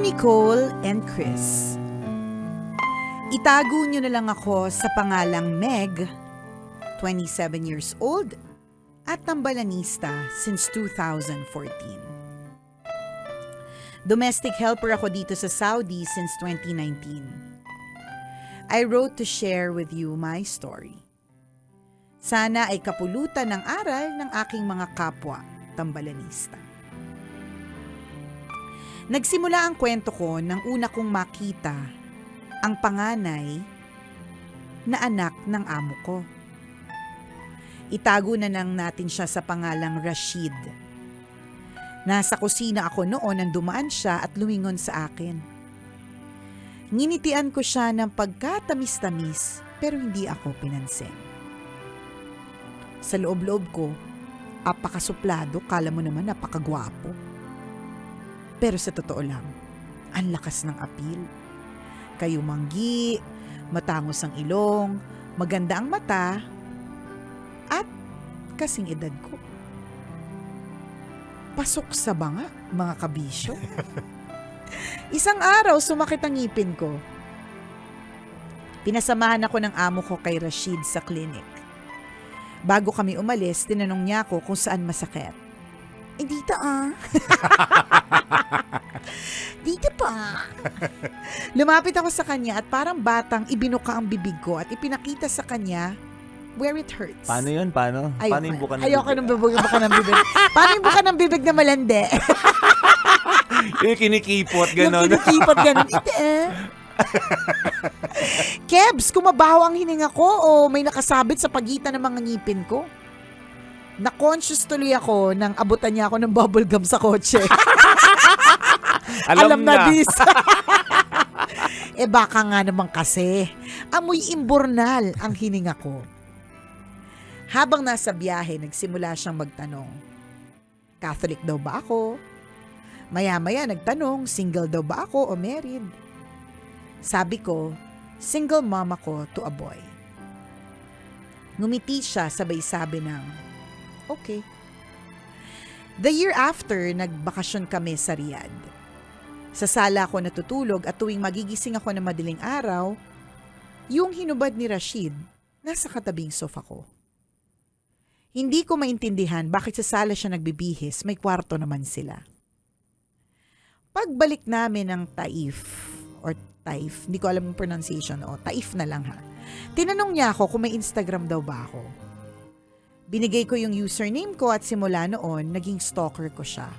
Nicole and Chris. Itago nyo na lang ako sa pangalang Meg, 27 years old, at tambalanista since 2014. Domestic helper ako dito sa Saudi since 2019. I wrote to share with you my story. Sana ay kapulutan ng aral ng aking mga kapwa tambalanista. Nagsimula ang kwento ko nang una kong makita ang panganay na anak ng amo ko. Itago na lang natin siya sa pangalang Rashid. Nasa kusina ako noon nang dumaan siya at lumingon sa akin. Nginitian ko siya ng pagkatamis-tamis pero hindi ako pinansin. Sa loob-loob ko, apakasuplado, kala mo naman napakagwapo. Pero sa totoo lang, ang lakas ng apil. Kayumanggi, matangos ang ilong, maganda ang mata, at kasing edad ko. Pasok sa banga, mga kabisyo. Isang araw, sumakit ang ngipin ko. Pinasamahan ako ng amo ko kay Rashid sa clinic. Bago kami umalis, tinanong niya ako kung saan masakit. Dito Dito pa. Lumapit ako sa kanya at parang batang ibinuka ang bibig ko at ipinakita sa kanya where it hurts. Paano yun? Paano? Paano yung buka ng bibig? Ayoko ng buka ng bibig. Paano yung buka ng bibig na malandi? Yung kinikipot, gano'n. Yung kinikipot, gano'n. Kebs, kumabaho ang hininga ko o may nakasabit sa pagitan ng mga ngipin ko? Na-conscious tuloy ako nang abutan niya ako ng bubble gum sa kotse. Alam na this. Baka nga naman kasi, amoy imburnal ang hininga ko. Habang nasa biyahe, nagsimula siyang magtanong. Catholic daw ba ako? Maya-maya nagtanong, single daw ba ako o married? Sabi ko, single mom ako to a boy. Ngumiti siya sabay sabi ng, okay. The year after, nagbakasyon kami sa Riyadh. Sa sala ako natutulog at tuwing magigising ako ng madaling araw, yung hinubad ni Rashid nasa katabing sofa ko. Hindi ko maintindihan bakit sa sala siya nagbibihis, may kwarto naman sila. Pagbalik namin ng Taif, or Taif, hindi ko alam yung pronunciation, o Taif na lang ha. Tinanong niya ako kung may Instagram daw ba ako. Binigay ko yung username ko at simula noon, naging stalker ko siya.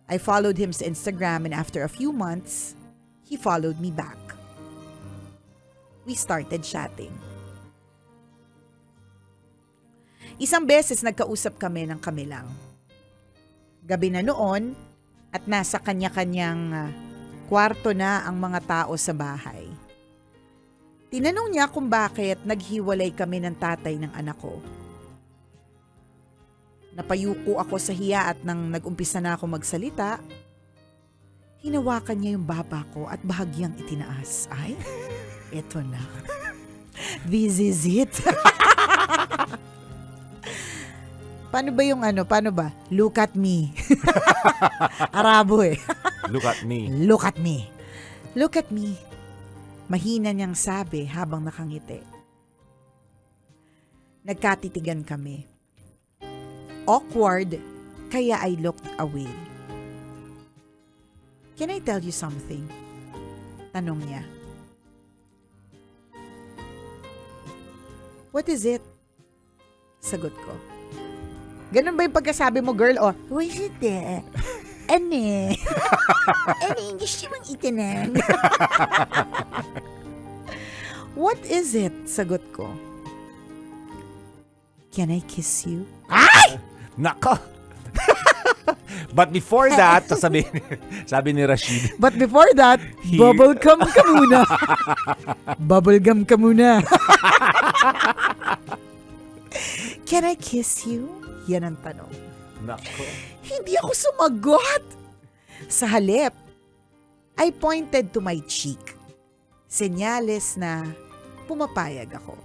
I followed him sa Instagram and after a few months, he followed me back. We started chatting. Isang beses nagkausap kami ng kami lang. Gabi na noon at nasa kanya-kanyang kwarto na ang mga tao sa bahay. Tinanong niya kung bakit naghiwalay kami ng tatay ng anak ko. Napayuko ako sa hiya at nang nag-umpisa na ako magsalita, hinawakan niya yung baba ko at bahagyang itinaas. Ay, eto na. This is it. Paano ba yung paano ba? Look at me. Arabo eh. Look at me. Look at me. Look at me. Mahina niyang sabi habang nakangiti. Nagkatitigan kami. Awkward, kaya I looked away. Can I tell you something? Tanong niya. What is it? Sagot ko. Ganun ba yung pagkasabi mo, girl? O, what is it? Ano? Ano yung gusto mong itanong? What is it? Sagot ko. Can I kiss you? Ay! Nako! But before that, sabi ni Rashid. But before that, bubblegum ka muna. Bubblegum ka muna. Can I kiss you? Yan ang tanong. Nako. Hindi ako sumagot. Sa halip, I pointed to my cheek. Senyales na pumapayag ako.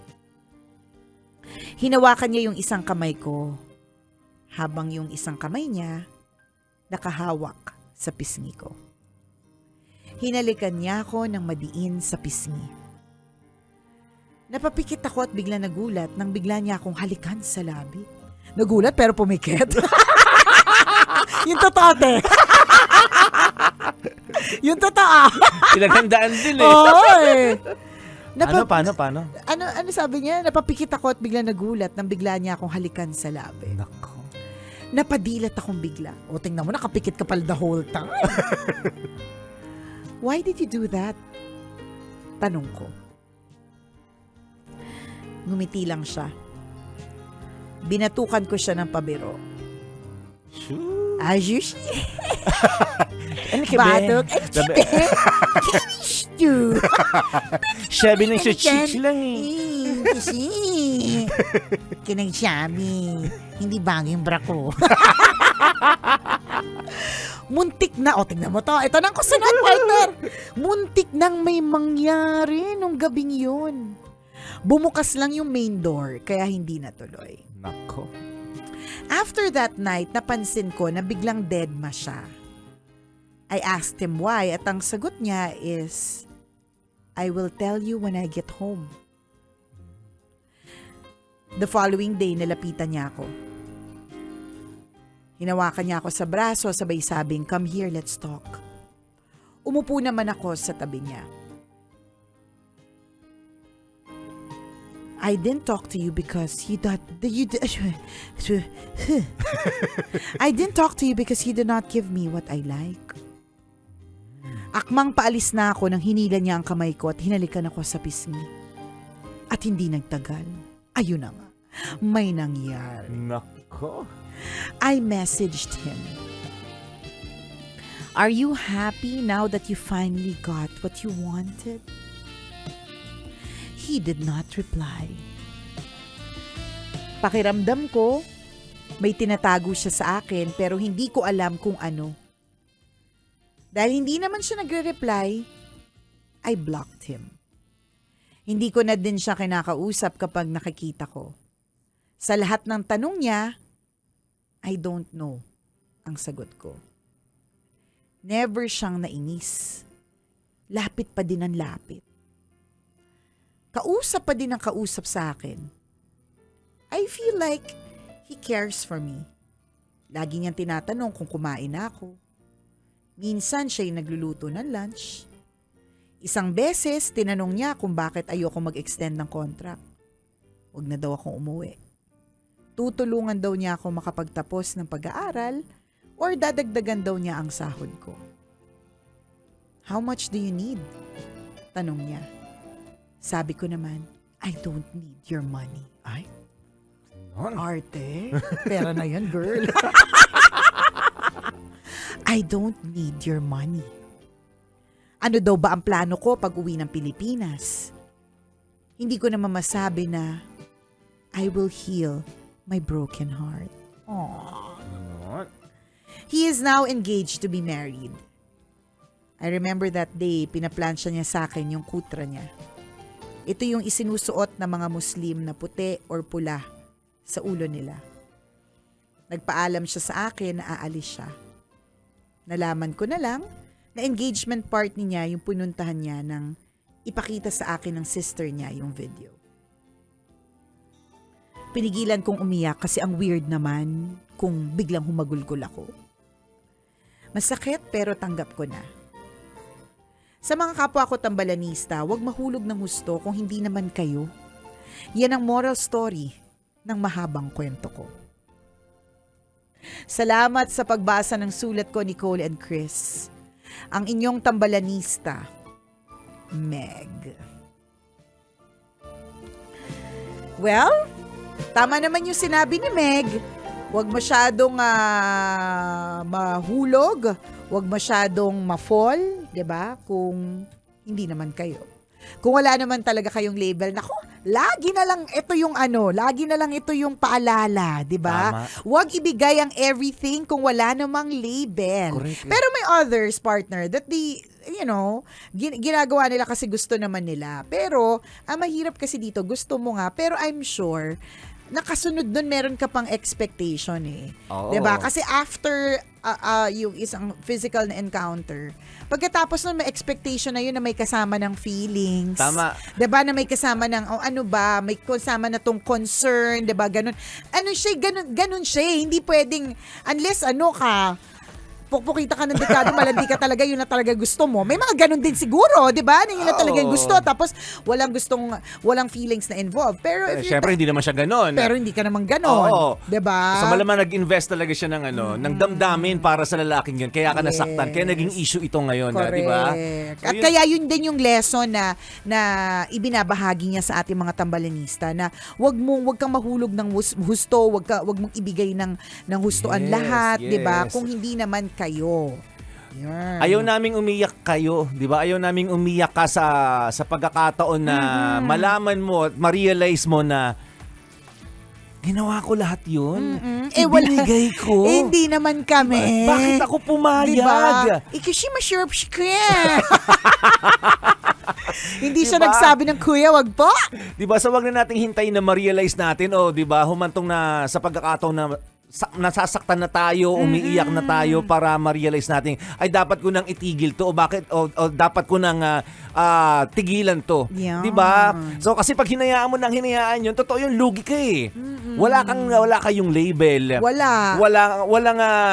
Hinawakan niya yung isang kamay ko, habang yung isang kamay niya nakahawak sa pisngi ko. Hinalikan niya ako ng madiin sa pisngi. Napapikit ako at bigla nagulat nang bigla niya akong halikan sa labi. Nagulat pero pumikit. Yung totoo, te. Yung totoo. Pinaghandaan din eh. Oo eh. Paano? Ano sabi niya? Napapikit ako at bigla nagulat nang bigla niya akong halikan sa labi. Nako. Napadilat akong bigla. O tingnan mo, nakapikit ka pala the whole time. Why did you do that? Tanong ko. Ngumiti lang siya. Binatukan ko siya ng pabiro. Ayush. Ano ka Batok. Ano ka ba? Kinish you. Sabi ng sa chicks lang eh. Kasi. Kinagsabi. Hindi bagay yung bra ko. Muntik na. O, tingnan mo to. Ito nang kusunod, partner. Muntik nang may mangyari nung gabing yun. Bumukas lang yung main door, kaya hindi natuloy. Nako. After that night, napansin ko na biglang deadma siya. I asked him why at ang sagot niya is, I will tell you when I get home. The following day, nalapitan niya ako. Hinawakan niya ako sa braso, sabay sabing, come here, let's talk. Umupo naman ako sa tabi niya. I didn't talk to you because you thought I didn't talk to you because you did not give me what I like. Akmang paalis na ako nang hinila niya ang kamay ko at hinalikan ako sa pisngi. At hindi nagtagal. Ayun na nga. May nangyari. Nako. I messaged him. Are you happy now that you finally got what you wanted? He did not reply. Pakiramdam ko, may tinatago siya sa akin pero hindi ko alam kung ano. Dahil hindi naman siya nagre-reply, I blocked him. Hindi ko na din siya kinakausap kapag nakikita ko. Sa lahat ng tanong niya, I don't know ang sagot ko. Never siyang nainis. Lapit pa din ang lapit. Kausap pa din ang kausap sa akin. I feel like he cares for me. Lagi niyang tinatanong kung kumain na ako. Minsan siya'y nagluluto ng lunch. Isang beses, tinanong niya kung bakit ayoko mag-extend ng contract. Huwag na daw akong umuwi. Tutulungan daw niya ako makapagtapos ng pag-aaral or dadagdagan daw niya ang sahod ko. How much do you need? Tanong niya. Sabi ko naman, I don't need your money. Ay, arte. Pera na yan, girl. I don't need your money. Ano daw ba ang plano ko pag uwi ng Pilipinas? Hindi ko naman masabi na I will heal my broken heart. Aww. He is now engaged to be married. I remember that day, pinaplansya niya sa akin yung kutra niya. Ito yung isinusuot ng mga Muslim na puti or pula sa ulo nila. Nagpaalam siya sa akin na aalis siya. Nalaman ko na lang na engagement party niya yung pununtahan niya nang ipakita sa akin ng sister niya yung video. Pinigilan kong umiyak kasi ang weird naman kung biglang humagulgol ako. Masakit pero tanggap ko na. Sa mga kapwa ko tambalanista, huwag mahulog ng husto kung hindi naman kayo. Yan ang moral story ng mahabang kwento ko. Salamat sa pagbasa ng sulat ko, Nicole and Chris. Ang inyong tambalanista, Meg. Well, tama naman yung sinabi ni Meg. Huwag masyadong mahulog. Huwag masyadong ma-fall, 'di ba? Kung hindi naman kayo. Kung wala naman talaga kayong label, nako, lagi na lang ito yung paalala, 'di ba? Huwag ibigay ang everything kung wala namang label. Correct. Pero may others, partner, that they, ginagawa nila kasi gusto naman nila. Pero, ang mahirap kasi dito, gusto mo nga, pero I'm sure nakasunod doon, meron ka pang expectation eh. Oo. 'Di ba? Kasi after yung isang physical na encounter, pagkatapos nun may expectation na yun na may kasama ng feelings. Tama. 'Di ba? Na may kasama ng ano ba, may kasama na tong concern, 'di ba? Ganun. Ano siya, ganun siya. Hindi pwedeng unless pukpukita ka ng dekado, malandi ka talaga, yun na talaga gusto mo. May mga ganun din siguro, di ba? Yun na talaga yung gusto. Tapos, walang feelings na involved. Pero, Siyempre, hindi naman siya ganon. pero hindi ka naman ganon. Oo. Di ba? So malamang nag-invest talaga siya ng ng damdamin para sa lalaking yun. Kaya ka nasaktan. Kaya naging issue ito ngayon, di ba? At kaya yun din yung lesson na ibinabahagi niya sa ating mga tambalanista na wag kang mahulog ng husto, wag mong ibigay ng husto ang Yes, lahat, di ba? yes. Kung hindi naman kayo. Yan. Ayaw naming umiyak kayo, di ba? Ayaw naming umiyak ka sa pagkakataon na malaman mo at ma-realize mo na ginawa ko lahat yun. Ibinigay ko. Hindi naman kami. Bakit ako pumayag? Diba? Ikashima sure kuya. Hindi siya Diba? nagsabi ng kuya, wag po. Di ba? So wag na nating hintayin na ma-realize natin, di ba? Humantong na sa pagkakataon na nasasaktan na tayo, umiiyak na tayo para ma-realize natin, ay dapat ko nang itigil to o bakit o dapat ko nang tigilan to. Yeah. 'Di ba? So kasi pag hinayaan mo nang hinayaan 'yun, totoo 'yung lugi ka eh. Wala kayong label.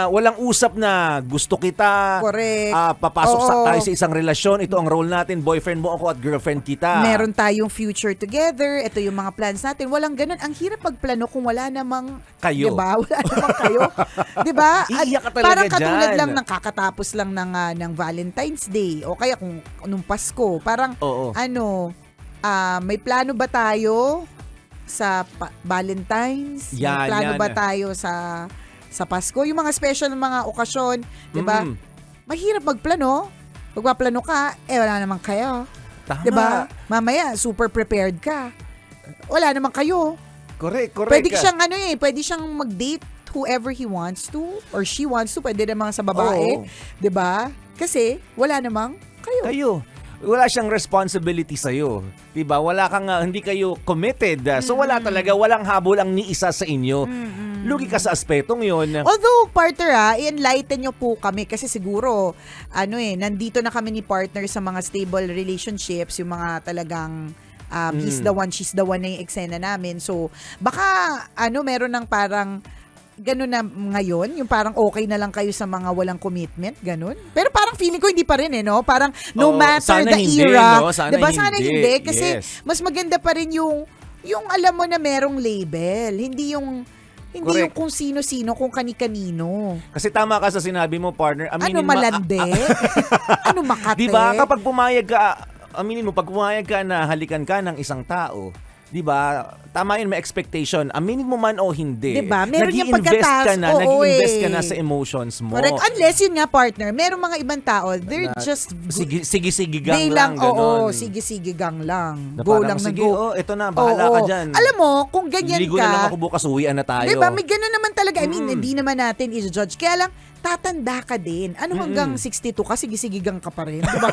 Walang usap na gusto kita. Correct. Papasok Oo. tayo sa isang relasyon. Ito ang role natin, boyfriend mo ako at girlfriend kita. Meron tayong future together. Ito yung mga plans natin. Walang ganun. Ang hirap magplano kung wala namang Kayo. 'di ba? Wala namang kayo. 'Di ba? Iiyak ka talaga parang katulad dyan. lang ng kakatapos lang ng Valentine's Day o kaya kung nung Pasko. Parang Oo. may plano ba tayo sa Valentine's? May plano Yan. ba tayo sa Pasko? Yung mga special mga okasyon, 'di ba? Mahirap magplano. Magpaplano ka, wala naman kayo. Tama. 'Di ba? Mamaya super prepared ka. Wala naman kayo. Correct. Pwede siyang pwede siyang mag-date whoever he wants to or she wants to. Pwede naman sa babae, Oo. 'di ba? Kasi wala namang kayo. Wala siyang responsibility sa'yo. Diba? Hindi kayo committed. So wala talaga, walang habol ang ni isa sa inyo. Lugi ka sa aspetong yun. Although, partner, i-enlighten nyo po kami kasi siguro, nandito na kami ni partner sa mga stable relationships, yung mga talagang he's the one, she's the one na yung eksena namin. So, baka, meron ng parang ganun na ngayon, yung parang okay na lang kayo sa mga walang commitment, ganun. Pero parang feeling ko hindi pa rin no? Parang no matter sana the hindi, era, no? Sana 'di ba? Sana hindi kasi yes. mas maganda pa rin yung alam mo na merong label, hindi yung kung sino-sino, kung kani-kanino. Kasi tama ka sa sinabi mo, partner. Ano malande? Ano makate? Diba? Kapag pumayag ka, aminin mo, pag pumayag ka na halikan ka ng isang tao, diba? Tama yun, may expectation. Aminin mo man o hindi. Diba? Meron yung Nag-i-invest pagkataas. ka na sa emotions mo. Correct. Unless yun nga, partner, merong mga ibang tao, they're just Sige-sige gang they lang, ganon. sige-sige gang lang. Na Go parang, lang na sige, go. ito na, bahala ka dyan. Alam mo, kung ganyan Ligo na lang ka, ako bukas, uwian na tayo. diba, may gano'n naman talaga. I mean, hindi naman natin i-judge. Kaya lang, tatanda ka din. Ano hanggang 62 ka, sige-sigigang ka pa rin. Diba?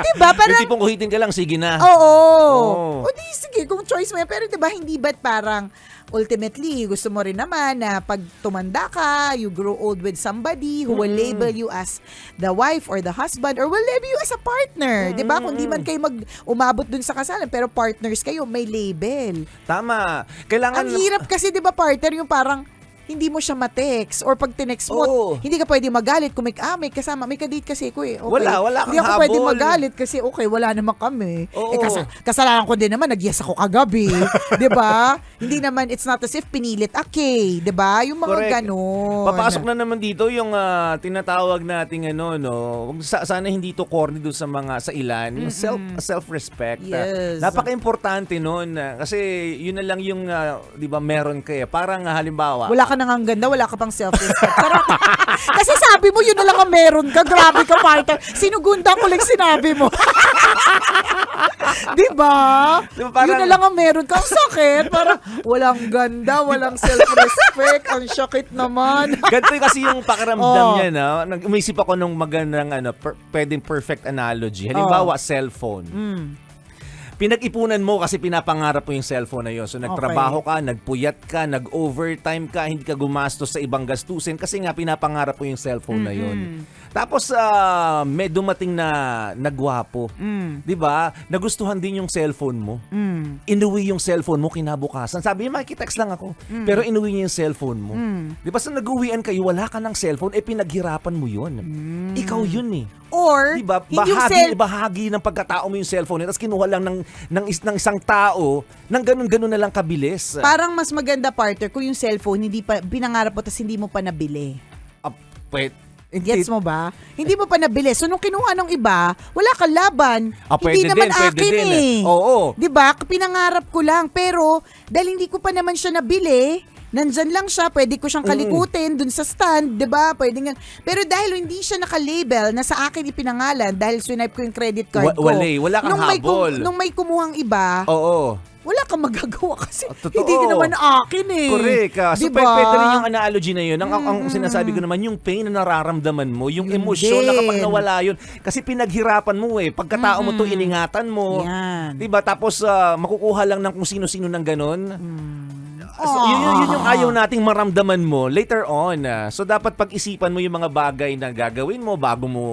Diba? Parang, yung tipong kuhitin ka lang, sige na. Oo. O di, sige, kung choice mo yan. Pero diba, hindi ba't parang, ultimately, gusto mo rin naman na pag tumanda ka, you grow old with somebody who will label you as the wife or the husband or will label you as a partner. Diba? Kung di man kayo umabot dun sa kasalan, pero partners kayo, may label. Tama. Kailangan... Ang hirap kasi, diba, partner, yung parang, hindi mo siya ma-text or pag tinext mo, Oo. hindi ka pwede magalit kung may kasama, may kadate kasi ko Okay. Wala kang Hindi ako habol. pwede magalit kasi wala naman kami. Oo. Kasalanan ko din naman, nag-yes ako kagabi. 'Di ba? Hindi naman, it's not as if pinilit okay. 'Di ba? Yung mga Correct. ganon. Papasok na naman dito yung tinatawag nating sana hindi to corny doon sa ilan, yung self-respect. Yes. Napaka-importante noon kasi yun na lang yung 'di ba meron kaya. Parang halimbawa, Wala ka nang ang ganda, wala ka pang self-respect. Kasi sabi mo, yun na lang ang meron ka. Grabe ka, partner. Sinugundan ko lang sinabi mo. Diba? Yun na lang ang meron ka. Ang sakit. Parang walang ganda, walang self-respect. Ang sakit naman. ganito kasi yung pakiramdam niya na. Umisip ako nung magandang pwedeng perfect analogy. Halimbawa, cellphone. pinag-ipunan mo kasi pinapangarap mo yung cellphone na yun. So nagtrabaho ka, nagpuyat ka, nag-overtime ka, hindi ka gumastos sa ibang gastusin kasi nga pinapangarap mo yung cellphone na yun. Tapos may dumating na nagwapo. 'Di ba? Nagustuhan din yung cellphone mo. Inuwi yung cellphone mo kinabukasan. Sabi niya, makikitext lang ako. Pero inuwi niya yung cellphone mo. 'Di ba sa nag-uwian kayo, wala ka ng cellphone, pinaghirapan mo yun. Ikaw yun eh. Or, Diba? hindi yung Bahagi ng pagkatao mo yung cellphone tapos kinuha lang ng isang tao ng ganun-ganun na lang kabilis. parang mas maganda, partner, kung yung cellphone, hindi pa, pinangarap mo, tas hindi mo pa nabili. Gets mo ba? Hindi mo pa nabili. So, nung kinuha ng iba, wala kang laban. Hindi naman pwede akin din. eh. Oo. Diba? Pinangarap ko lang. Pero, dahil hindi ko pa naman siya nabili, nandyan lang siya, pwede ko siyang kalikutin dun sa stand, 'di ba? Pwede nga. Pero dahil hindi siya naka-label na sa akin ipinangalan dahil swipe ko yung credit card ko. Wala kang habol. Nung may kumuhang iba, Oo. wala kang magagawa kasi Totoo. hindi naman akin eh. Correct. So, Diba? pwede rin yung analogy na yun. Ang sinasabi ko naman, yung pain na nararamdaman mo, yung emosyon na kapag nawala yun. Kasi pinaghirapan mo eh. Pagkatao mo to, iningatan mo. Yan. Diba? Tapos makukuha lang ng kung sino-sino ng ganun. So, yun yung ayaw nating maramdaman mo later on. So dapat pag-isipan mo yung mga bagay na gagawin mo bago mo,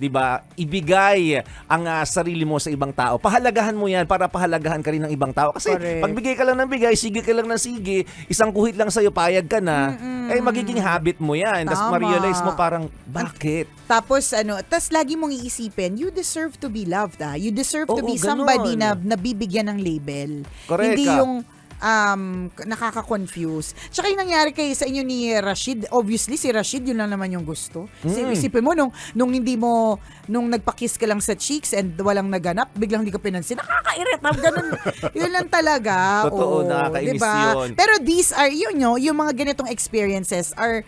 'di ba, ibigay ang sarili mo sa ibang tao. Pahalagahan mo 'yan para pahalagahan ka rin ng ibang tao. Kasi Correct. pagbigay ka lang ng bigay, sige ka lang ng sige, isang kuhit lang sa'yo, payag ka na, magiging habit mo 'yan. Tapos Tama. ma-realize mo parang, bakit? Tapos tas lagi mong iisipin, you deserve to be loved. You deserve to Oo, be ganun. somebody na nabibigyan ng label. Correct Hindi ka. yung nakaka-confuse. Tsaka yung nangyari kay sa inyo ni Rashid, obviously si Rashid yun lang naman yung gusto. Isipin mo nung hindi mo, nung nagpa-kiss ka lang sa cheeks and walang naganap, biglang hindi ka pinansin, nakakairit, ganun. Yun lang talaga. Totoo, nakakainis yun. Pero these are, yung mga ganitong experiences are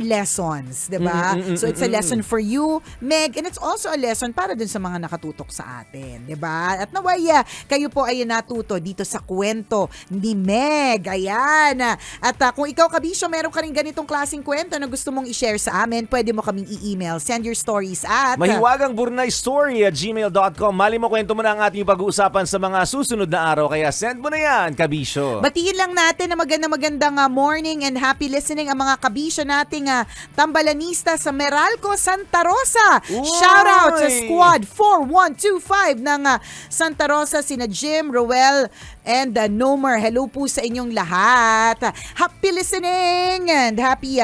lessons, diba? So it's a lesson for you, Meg, and it's also a lesson para dun sa mga nakatutok sa atin, diba? At naway, kayo po ay natuto dito sa kwento ni Meg. Ayan. At kung ikaw, Kabisyo, meron ka rin ganitong klaseng kwento na gusto mong i-share sa amin, pwede mo kaming i-email. Send your stories at mahiwagangburnaystory@gmail.com. Mali mo, kwento mo na ang ating pag-uusapan sa mga susunod na araw. Kaya send mo na yan, Kabisyo. batiin lang natin na magandang morning and happy listening ang mga kabisyo nating tambalanista sa Meralco, Santa Rosa. Uy! Shout out sa Squad 4125 ng Santa Rosa, sina Jim, Roel, and Nomer. Hello po sa inyong lahat. Happy listening and happy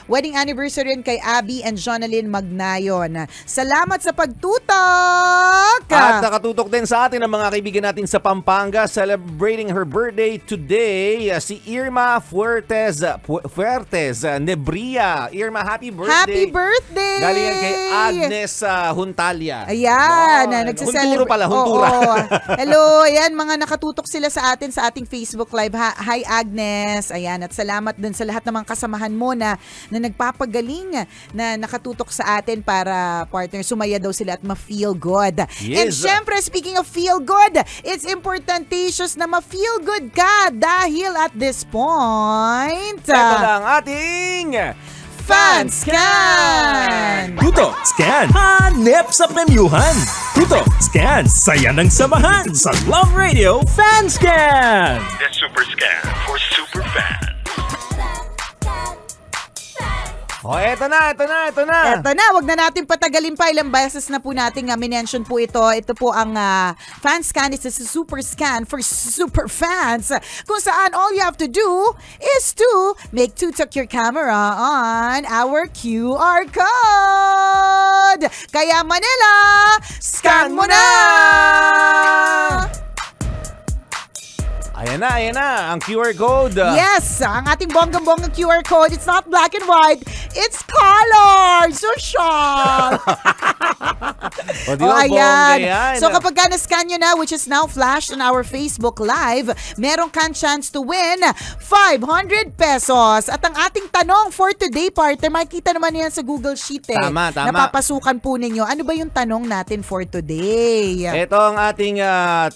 wedding anniversary rin kay Abby and Jonalyn Magnayon. Salamat sa pagtutok! At nakatutok din sa atin ang mga kaibigan natin sa Pampanga celebrating her birthday today, si Irma Fuertes Nebria. Irma, happy birthday! Happy birthday! Galing yan kay Agnes Huntalia. Ayan, Hunturo pala, Huntura. Oo. Hello, ayan, mga nakatutok sila sa atin sa ating Facebook Live. Hi Agnes. Ayan, at salamat din sa lahat ng mga kasamahan mo na nagpapagaling na nakatutok sa atin para partner sumaya daw sila at ma-feel good. Yes. And syempre, speaking of feel good, it's importantatious na ma-feel good ka dahil at this point, Ito lang ating Fanscan! Tuto, scan, hanep sa premyuhan. Tuto, scan, saya ng samahan sa Love Radio Fanscan. The Super Scan for super fans. Oh, eto na. Eto na, wag na natin patagalin pa. Ilang beses na po natin minention po ito. Ito po ang fan scan. It's a super scan for super fans. Kung saan all you have to do is to make tutok your camera on our QR code. Kaya Manila, scan mo na! Ayan na, ang QR code. Yes, ang ating bonggang-bonggang QR code, it's not black and white, it's color! Social! O, di ba, bongga yan. So kapag na-scan nyo na, which is now flashed on our Facebook Live, meron kang chance to win 500 pesos. At ang ating tanong for today, partner, makikita naman yan sa Google Sheet eh. Tama. Napapasukan po ninyo. Ano ba yung tanong natin for today? Ito ang ating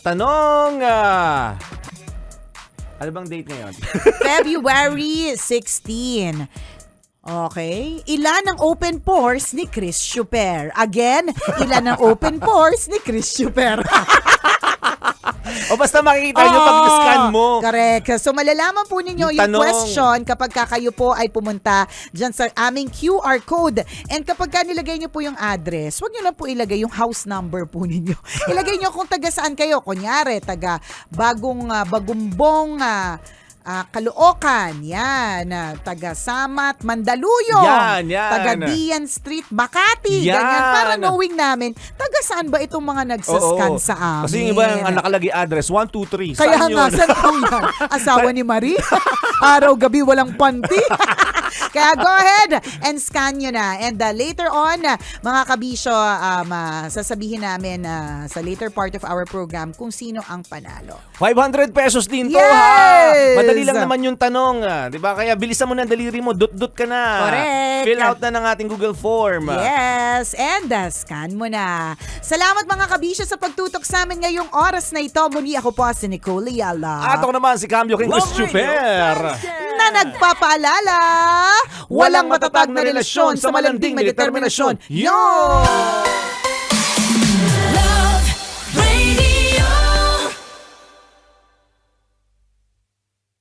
tanong. Ano bang date ngayon? February 16. Okay. Ilan ang open pores ni Chris Schuper? Again, ilan ang open pores ni Chris Schuper? O basta makikita nyo pag scan mo. Correct. So malalaman po ninyo Yung yung tanong. question kapag kayo po ay pumunta dyan sa aming QR code. And kapag nilagay nyo po yung address, huwag nyo lang po ilagay yung house number po ninyo. Ilagay nyo kung taga saan kayo. Kunyari, taga Bagumbong, Caloocan, yan, taga Samat, Mandaluyong, Yan. taga Dian Street, Makati, Yan. ganyan. Para knowing namin, taga saan ba itong mga nagsascan Oo. sa amin? Kasi yung iba ang nakalagay address, 123. Kaya Saan nga, yun? saan po yan? Asawa ni Marie? Araw-gabi walang panty? Kaya go ahead and scan nyo na. And later on, mga kabisyo, sasabihin namin sa later part of our program kung sino ang panalo. 500 pesos din to, Yes! ha? Madali lang naman yung tanong, di ba? Kaya bilisan mo na ang daliri mo, dut-dut ka na. Correct. Fill out na ng ating Google form. Yes, and scan mo na. Salamat mga kabisyo sa pagtutok sa amin ngayong oras na ito. Muli ako po si Nicole Yala. At ako naman si Cambio King Love Christopher. Na nagpapaalala, walang matatag na relasyon sa malanding may determinasyon. Yon!